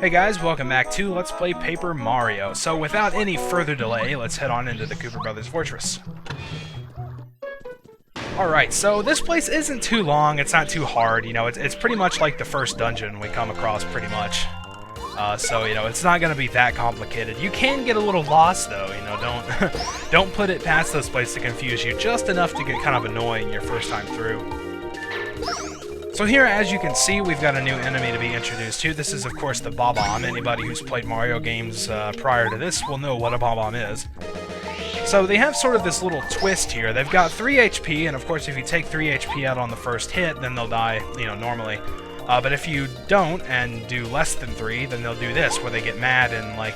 Hey guys, welcome back to Let's Play Paper Mario. So without any further delay, let's head on into the Koopa Brothers Fortress. Alright, so this place isn't too long, it's not too hard, you know, it's pretty much like the first dungeon we come across pretty much. So, you know, it's not going to be that complicated. You can get a little lost though, you know, don't put it past this place to confuse you, just enough to get kind of annoying your first time through. So here, as you can see, we've got a new enemy to be introduced to. This is, of course, the Bob-omb. Anybody who's played Mario games prior to this will know what a Bob-omb is. So they have sort of this little twist here. They've got 3 HP, and of course, if you take 3 HP out on the first hit, then they'll die, you know, normally. But if you don't, and do less than 3, then they'll do this, where they get mad and, like,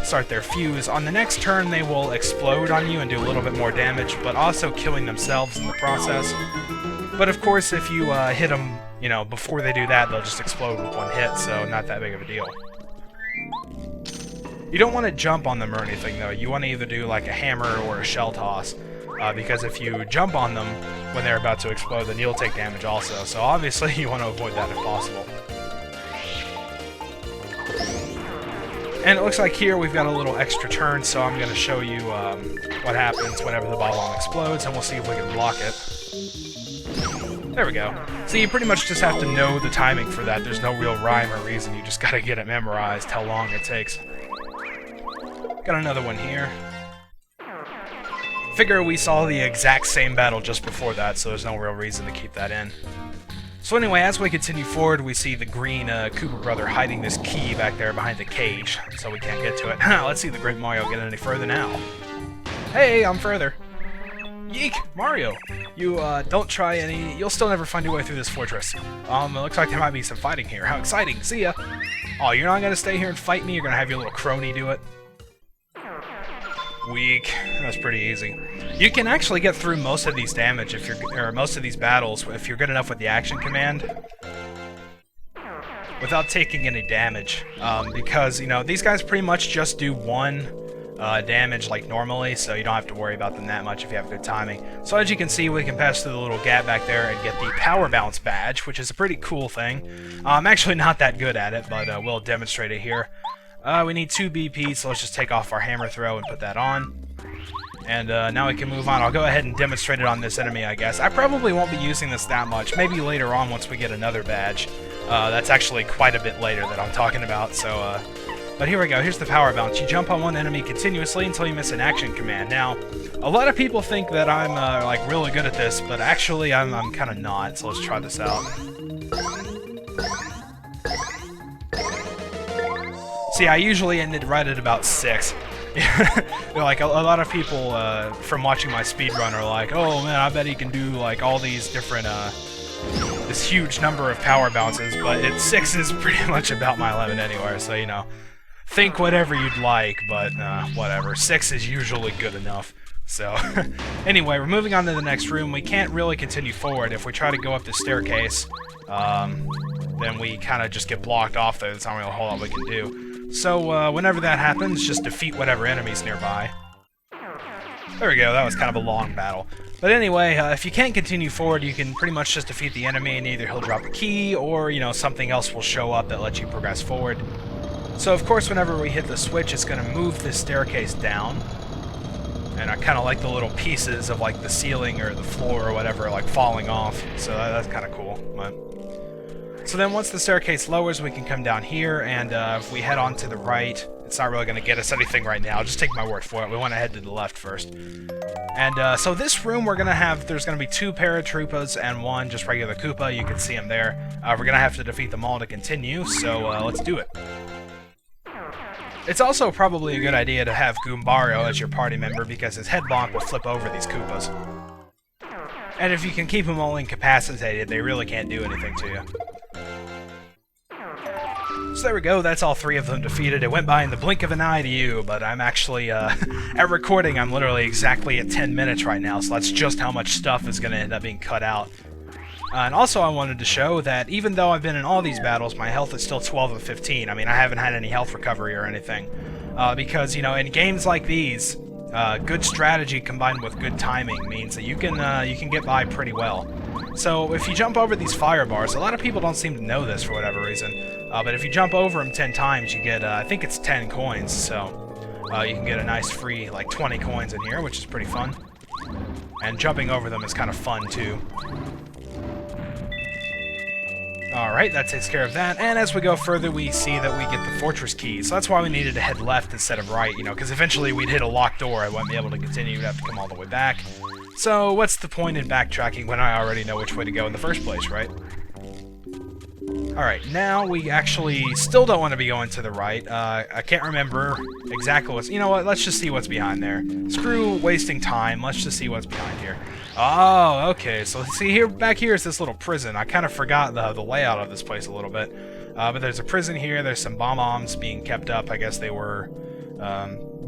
start their fuse. On the next turn, they will explode on you and do a little bit more damage, but also killing themselves in the process. But of course, if you hit them, you know, before they do that, they'll just explode with one hit, so not that big of a deal. You don't want to jump on them or anything, though. You want to either do like a hammer or a shell toss, because if you jump on them when they're about to explode, then you'll take damage also. So obviously, you want to avoid that if possible. And it looks like here we've got a little extra turn, so I'm going to show you what happens whenever the Bob-omb explodes, and we'll see if we can block it. There we go. So you pretty much just have to know the timing for that. There's no real rhyme or reason. You just gotta get it memorized, how long it takes. Got another one here. Figure we saw the exact same battle just before that, so there's no real reason to keep that in. So anyway, as we continue forward, we see the green Koopa brother hiding this key back there behind the cage, so we can't get to it. Let's see the great Mario get any further now. Hey, I'm further. Yeek! Mario! You, don't try any... You'll still never find your way through this fortress. It looks like there might be some fighting here. How exciting! See ya! Oh, you're not gonna stay here and fight me? You're gonna have your little crony do it? Weak. That's pretty easy. You can actually get through most of these damage if you're... or most of these battles if you're good enough with the action command. Without taking any damage. Because, you know, these guys pretty much just do one... damage like normally, so you don't have to worry about them that much if you have good timing. So as you can see, we can pass through the little gap back there and get the Power Bounce badge, which is a pretty cool thing. I'm actually not that good at it, but we'll demonstrate it here. We need 2 BP, so let's just take off our hammer throw and put that on. And now we can move on. I'll go ahead and demonstrate it on this enemy, I guess. I probably won't be using this that much. Maybe later on once we get another badge. That's actually quite a bit later that I'm talking about, so... But here we go, here's the Power Bounce. You jump on one enemy continuously until you miss an action command. Now, a lot of people think that I'm, like, really good at this, but actually I'm kind of not, so let's try this out. See, I usually ended right at about 6. Like, a lot of people from watching my speedrun are like, oh man, I bet he can do, like, all these different, this huge number of power bounces, but 6 is pretty much about my limit anyway, so, you know. Think whatever you'd like, but whatever. 6 is usually good enough. So, anyway, we're moving on to the next room. We can't really continue forward. If we try to go up the staircase, then we kind of just get blocked off there. There's not really a whole lot we can do. So, whenever that happens, just defeat whatever enemy's nearby. There we go, that was kind of a long battle. But anyway, if you can't continue forward, you can pretty much just defeat the enemy, and either he'll drop a key, or, you know, something else will show up that lets you progress forward. So, of course, whenever we hit the switch, it's going to move this staircase down. And I kind of like the little pieces of, like, the ceiling or the floor or whatever, like, falling off. So that's kind of cool. But... So then once the staircase lowers, we can come down here, and if we head on to the right, it's not really going to get us anything right now. Just take my word for it. We want to head to the left first. And so this room, we're going to have, there's going to be 2 Paratroopas and 1 just regular Koopa. You can see them there. We're going to have to defeat them all to continue, so let's do it. It's also probably a good idea to have Goombario as your party member because his head bonk will flip over these Koopas. And if you can keep them all incapacitated, they really can't do anything to you. So there we go, that's all 3 of them defeated. It went by in the blink of an eye to you, but I'm actually, at recording, I'm literally exactly at 10 minutes right now, so that's just how much stuff is going to end up being cut out. And also I wanted to show that even though I've been in all these battles, my health is still 12 of 15. I mean, I haven't had any health recovery or anything. Because, you know, in games like these, good strategy combined with good timing means that you can get by pretty well. So if you jump over these fire bars, a lot of people don't seem to know this for whatever reason, But if you jump over them 10 times, you get, I think it's 10 coins, so you can get a nice free, like, 20 coins in here, which is pretty fun. And jumping over them is kind of fun, too. Alright, that takes care of that, and as we go further, we see that we get the fortress key, so that's why we needed to head left instead of right, you know, because eventually we'd hit a locked door, I wouldn't be able to continue, we'd have to come all the way back. So, what's the point in backtracking when I already know which way to go in the first place, right? Alright, now we actually still don't want to be going to the right. I can't remember exactly what's... You know what, let's just see what's behind there. Screw wasting time, let's just see what's behind here. Oh, okay, so see here, back here is this little prison. I kind of forgot the layout of this place a little bit. But there's a prison here, there's some bomb-bombs being kept up. I guess they were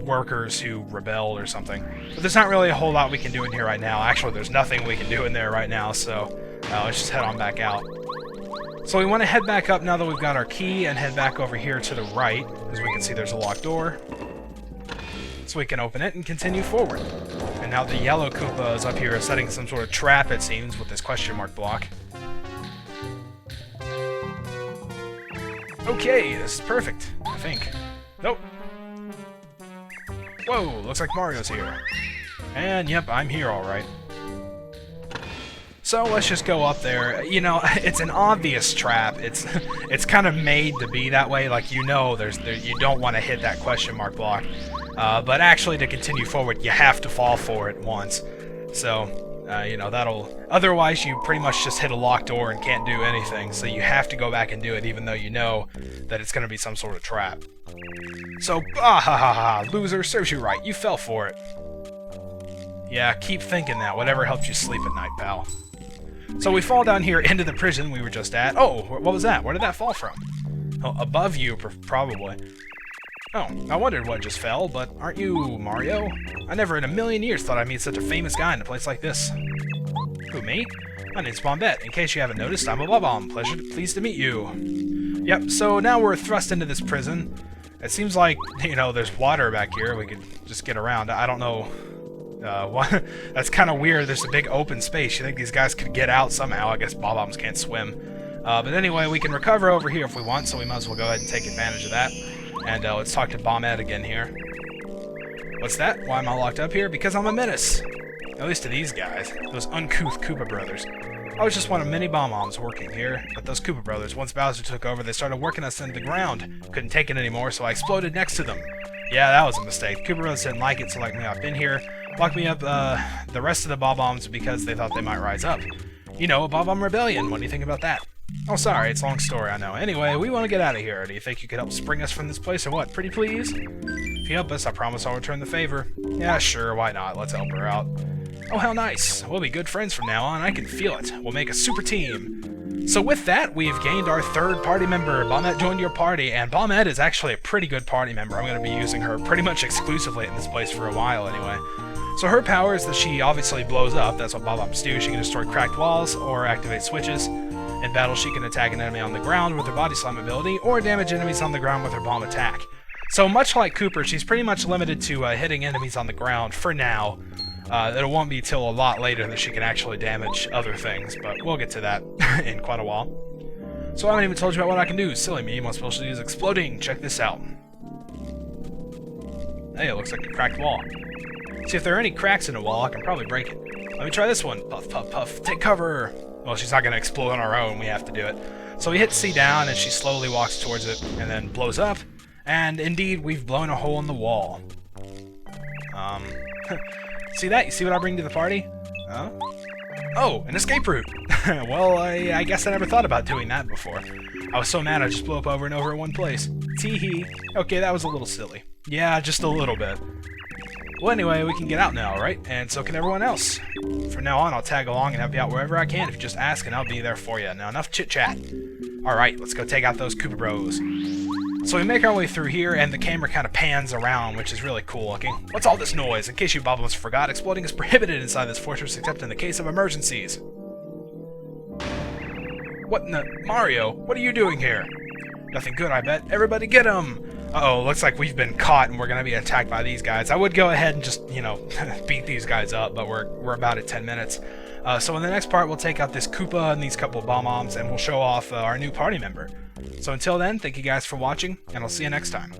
workers who rebelled or something. But there's not really a whole lot we can do in here right now. Actually, there's nothing we can do in there right now, so let's just head on back out. So we want to head back up now that we've got our key and head back over here to the right. As we can see, there's a locked door. So we can open it and continue forward. And now the yellow Koopa is up here setting some sort of trap, it seems, with this question mark block. Okay, this is perfect, I think. Nope. Whoa, looks like Mario's here. And yep, I'm here alright. So let's just go up there. You know, it's an obvious trap. It's kind of made to be that way. Like, you know, you don't want to hit that question mark block. But actually, to continue forward, you have to fall for it once. So, you know, that'll... Otherwise, you pretty much just hit a locked door and can't do anything. So you have to go back and do it, even though you know that it's going to be some sort of trap. So, ah ha ha ha, loser, serves you right. You fell for it. Yeah, keep thinking that. Whatever helps you sleep at night, pal. So we fall down here into the prison we were just at. Oh, what was that? Where did that fall from? Oh, above you, probably. Oh, I wondered what just fell, but aren't you Mario? I never in a million years thought I'd meet such a famous guy in a place like this. Who, me? My name's Bombette. In case you haven't noticed, I'm a Bob-omb. Pleased to meet you. Yep, so now we're thrust into this prison. It seems like, you know, there's water back here. We could just get around. I don't know... that's kind of weird. There's a big open space. You think these guys could get out somehow. I guess Bob-ombs can't swim. But anyway, we can recover over here if we want, so we might as well go ahead and take advantage of that. And let's talk to Bombette again here. What's that? Why am I locked up here? Because I'm a menace. At least to these guys. Those uncouth Koopa brothers. I was just one of many Bob-ombs working here, but those Koopa brothers, once Bowser took over, they started working us into the ground. Couldn't take it anymore, so I exploded next to them. Yeah, that was a mistake. Koopa brothers didn't like it, so like me, I've been here. Locked me up, the rest of the Bob-ombs because they thought they might rise up. You know, a Bob-omb rebellion. What do you think about that? Oh, sorry, it's a long story, I know. Anyway, we want to get out of here. Do you think you could help spring us from this place or what? Pretty please? If you help us, I promise I'll return the favor. Yeah, sure, why not? Let's help her out. Oh, how nice. We'll be good friends from now on. I can feel it. We'll make a super team. So with that, we've gained our third party member. Bombette joined your party, and Bombette is actually a pretty good party member. I'm going to be using her pretty much exclusively in this place for a while anyway. So her power is that she obviously blows up. That's what Bob-ombs do. She can destroy cracked walls or activate switches. In battle, she can attack an enemy on the ground with her body slam ability, or damage enemies on the ground with her bomb attack. So much like Cooper, she's pretty much limited to hitting enemies on the ground for now. It won't be till a lot later that she can actually damage other things, but we'll get to that in quite a while. So I haven't even told you about what I can do. Silly me, my specialty is exploding. Check this out. Hey, it looks like a cracked wall. See, if there are any cracks in the wall, I can probably break it. Let me try this one. Puff, puff, puff. Take cover. Well, she's not going to explode on her own. We have to do it. So we hit C down, and she slowly walks towards it, and then blows up. And indeed, we've blown a hole in the wall. See that? You see what I bring to the party? Huh? Oh, an escape route. Well, I guess I never thought about doing that before. I was so mad I just blew up over and over in one place. Tee-hee. Okay, that was a little silly. Yeah, just a little bit. Well, anyway, we can get out now, right? And so can everyone else. From now on, I'll tag along and help you out wherever I can. If you just ask, and I'll be there for you. Now, enough chit-chat. Alright, let's go take out those Koopa Bros. So we make our way through here, and the camera kind of pans around, which is really cool looking. What's all this noise? In case you Bob-ombs forgot, exploding is prohibited inside this fortress except in the case of emergencies. What in the... Mario, what are you doing here? Nothing good, I bet. Everybody get him! Uh-oh, looks like we've been caught and we're gonna be attacked by these guys. I would go ahead and just, you know, beat these guys up, but we're about at 10 minutes. So in the next part, we'll take out this Koopa and these couple of Bob-ombs, and we'll show off our new party member. So until then, thank you guys for watching, and I'll see you next time.